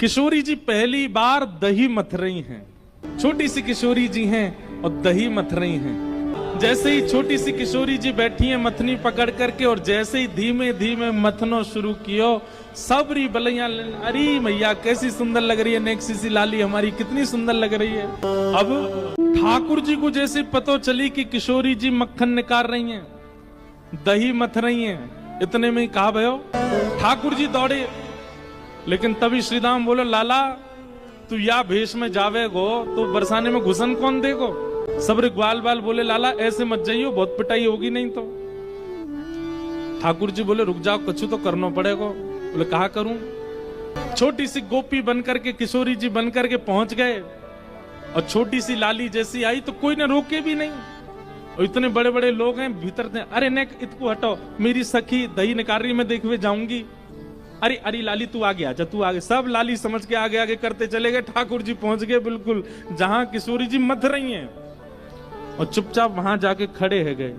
किशोरी जी पहली बार दही मथ रही हैं। छोटी सी किशोरी जी हैं और दही मथ रही हैं। जैसे ही छोटी सी किशोरी जी बैठी हैं मथनी पकड़ करके, और जैसे ही धीमे धीमे मथनो शुरू कियो, सबरी बलैया, अरे मैया कैसी सुंदर लग रही है, नेक्सी सी लाली हमारी कितनी सुंदर लग रही है। अब ठाकुर जी को जैसे पतो चली कि किशोरी जी मक्खन निकाल रही हैं, दही मथ रही हैं, इतने में ही कहा भयो ठाकुर जी दौड़े। लेकिन तभी श्रीदाम बोलो, लाला तू या भेष में जावे गो तो बरसाने में घुसन कौन देगो। सबरे ग्वाल बाल बोले, लाला ऐसे मत जाइयो, बहुत पिटाई होगी नहीं तो। ठाकुर जी बोले, रुक जाओ, कछु तो करना पड़ेगा। बोले कहा करूं। छोटी सी गोपी बनकर के, किशोरी जी बनकर के पहुंच गए, और छोटी सी लाली जैसी आई तो कोई ने रोके भी नहीं। और इतने बड़े बड़े लोग हैं भीतर थे, अरे नेक इतको हटो, मेरी सखी दही निकाल रही, मैं देखवे जाऊंगी। अरे अरे लाली तू आगे आजा, तू आगे। सब लाली समझ के आगे आगे करते चले गए। ठाकुर जी पहुंच गए बिल्कुल जहां किशोरी जी मथ रही हैं, और चुपचाप वहां जाके खड़े है गए।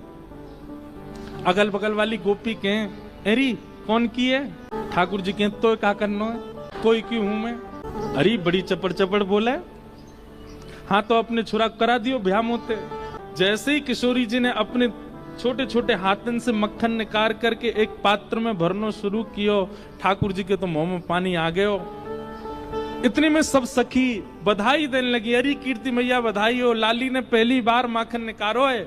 अगल बगल वाली गोपी कहें, अरे कौन की है। ठाकुर जी कहें, तो क्या करना है, कोई क्यों हूं मैं। अरे बड़ी चपड़ चपड़ बोले, हाँ तो अपने छुरा करा दियो भ्या मोते। जैसे ही किशोरी जी ने अपने छोटे छोटे हाथन से मक्खन निकाल करके एक पात्र में भरना शुरू कियो, ठाकुर जी के तो मुंह में पानी आ गयो। इतने में सब सखी बधाई देने लगी, अरे कीर्ति मैया बधाई हो, लाली ने पहली बार माखन निकालो है।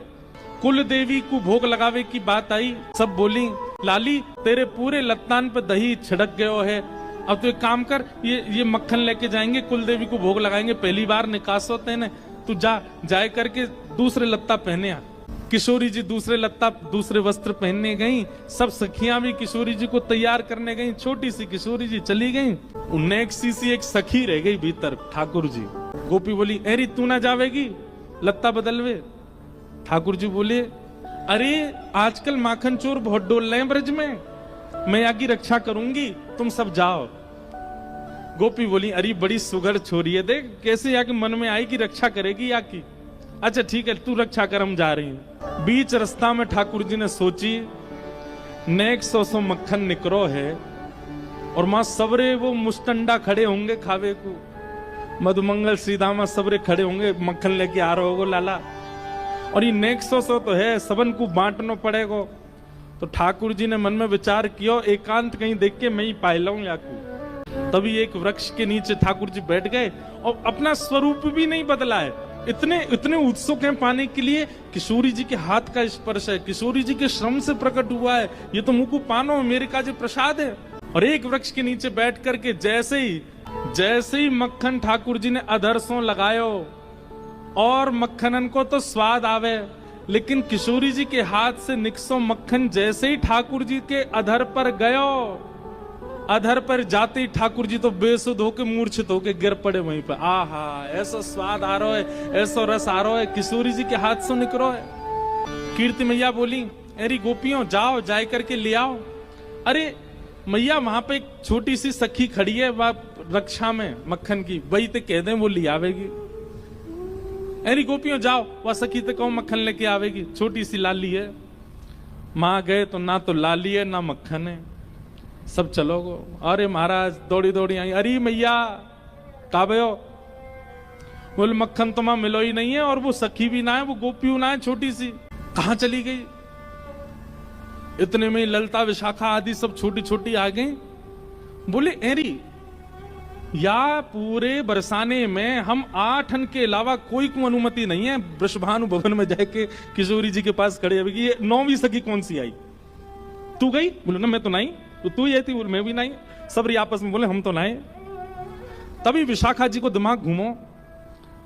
कुल देवी को भोग लगावे की बात आई, सब बोली, लाली तेरे पूरे लत्तान पे दही छिड़क गयो है, अब तो एक काम कर, ये मक्खन लेके जाएंगे, कुल देवी को भोग लगाएंगे, पहली बार निकास होते हैं, तू जाए करके दूसरे लत्ता पहने आ। किशोरी जी दूसरे लत्ता, दूसरे वस्त्र पहनने गई। सब सखियां भी किशोरी जी को तैयार करने गई। छोटी सी किशोरी जी चली गई, नेक्सी सी एक सखी रह गई भीतर। ठाकुर जी, गोपी बोली, अरे तू ना जावेगी लत्ता बदलवे। ठाकुर जी बोले, अरे आजकल माखन चोर बहुत डोल रहे हैं ब्रज में, मैं यहाँ की रक्षा करूंगी, तुम सब जाओ। गोपी बोली, अरे बड़ी सुगर छोरी है, देख कैसे यहाँ के मन में आई कि रक्षा करेगी यहाँ की। अच्छा ठीक है, तू रक्षा कर, हम जा रही हैं। बीच रास्ता में ठाकुर जी ने सोची, नेक सौ मक्खन निकरो है, और मां सबरे वो मुस्टंडा खड़े होंगे खावे को, मधुमंगल श्रीदामा सबरे खड़े होंगे, मक्खन लेके आ रहे होगो लाला, और ये नेक सौ तो है, सबन को बांटना पड़ेगा। तो ठाकुर जी ने मन में विचार किया, एकांत कहीं देख के मैं ही पाए लाऊं याकू। तभी एक वृक्ष के नीचे ठाकुर जी बैठ गए, और अपना स्वरूप भी नहीं बदला है, इतने उत्सुक हैं पाने के लिए। किशोरी जी के हाथ का स्पर्श है, किशोरी जी के श्रम से प्रकट हुआ है, ये तो मुझको पानो मेरे का जो प्रसाद है। और एक वृक्ष के नीचे बैठ करके जैसे ही मक्खन ठाकुर जी ने अधरसों लगायो, और मक्खनन को तो स्वाद आवे, लेकिन किशोरी जी के हाथ से निकसो मक्खन जैसे ही ठाकुर जी के अधर पर गयो, अधर पर जाते ही ठाकुर जी तो बेसुध होके मूर्छित होके गिर पड़े वहीं पर। आहा, ऐसा स्वाद आ रहा है, ऐसा रस आ रहा है, किशोरी जी के हाथ से निकलो है। कीर्ति मैया बोली, अरे गोपियों जाओ, जाए करके ले आओ। अरे मैया वहां पे एक छोटी सी सखी खड़ी है, वह रक्षा में मक्खन की, वही तो कह दें वो ले आवेगी। अरे गोपियों जाओ, वह सखी तो कहो मक्खन लेके आवेगी, छोटी सी लाली है। मां गए तो ना तो लाली है ना मक्खन है, सब चलोगो। अरे महाराज दौड़ी दौड़ी आई, अरे मैया काबे हो। बोले मक्खन तो मां मिलो ही नहीं है, और वो सखी भी ना है, वो गोपी ना है, छोटी सी कहां चली गई। इतने में ललता विशाखा आदि सब छोटी छोटी आ गई। बोले एरी या पूरे बरसाने में हम 8 के अलावा कोई को अनुमति नहीं है वृषभानु भवन में जाके किशोरी जी के पास खड़े हैं। ये 9वीं सखी कौन सी आई, तू गई। बोले ना मैं तो नहीं, तो तू ये थी। बोले मैं भी नहीं। सब आपस में बोले हम तो नहीं। तभी विशाखा जी को दिमाग घूमो,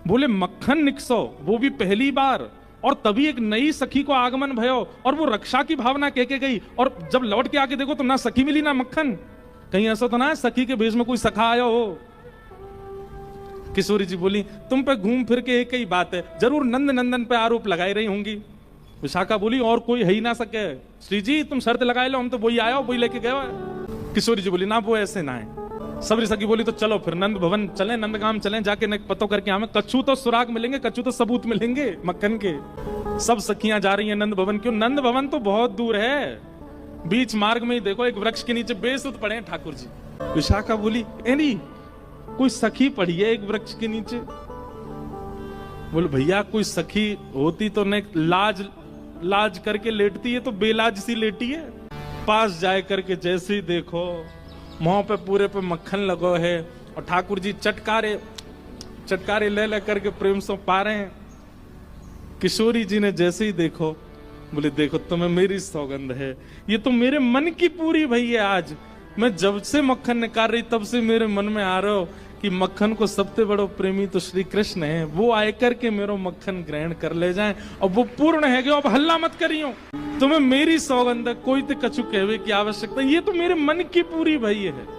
बोले मक्खन निकसो, वो भी पहली बार, और तभी एक नई सखी को आगमन भयो, और वो रक्षा की भावना कह के गई, और जब लौट के आके देखो तो ना सखी मिली ना मक्खन। कहीं ऐसा तो ना है सखी के भेष में कोई सखा आया हो। किशोरी जी बोली, तुम पे घूम फिर के एक ही बात है, जरूर नंद नंदन पे आरोप लगाई रही होंगी। विशाखा बोली, और कोई है ही ना सके। श्री जी तुम शर्त लगाए लो, हम तो वही आया, वही लेके गए। किशोरी जी बोली, ना वो ऐसे ना है। सबरी सखी बोली, तो चलो फिर नंद भवन चलें, नंदगाम चलें, जाके न पतो करके हमें कच्छू तो सुराग मिलेंगे, कच्छू तो सबूत मिलेंगे मक्खन के। सब सखियां जा रही हैं नंद भवन। क्यों, नंद भवन तो बहुत दूर है, बीच मार्ग में ही देखो एक वृक्ष के नीचे बेसुध पड़े हैं ठाकुर जी। विशाखा बोली, एनी कोई सखी पड़ी है एक वृक्ष के नीचे। बोले भैया कोई सखी होती तो न लाज लाज करके लेटती है, तो बेलाज सी लेटी है। पास जाए करके जैसे ही देखो मुंह पे पूरे पे मक्खन लगो है और ठाकुर जी चटकारे ले करके प्रेम से पा रहे हैं। किशोरी जी ने जैसे ही देखो बोले देखो तुम्हें मेरी सौगंध है, ये तो मेरे मन की पूरी भई है। आज मैं जब से मक्खन निकाल रही तब से मेरे मन में आ रहा हो कि मक्खन को सबसे बड़ो प्रेमी तो श्री कृष्ण है, वो आए करके मेरो मक्खन ग्रहण कर ले जाएं और वो पूर्ण है गयो। अब हल्ला मत करियो, तुम्हें मेरी सौगंध है, कोई तो कछु कहवे की आवश्यकता, ये तो मेरे मन की पूरी भई है।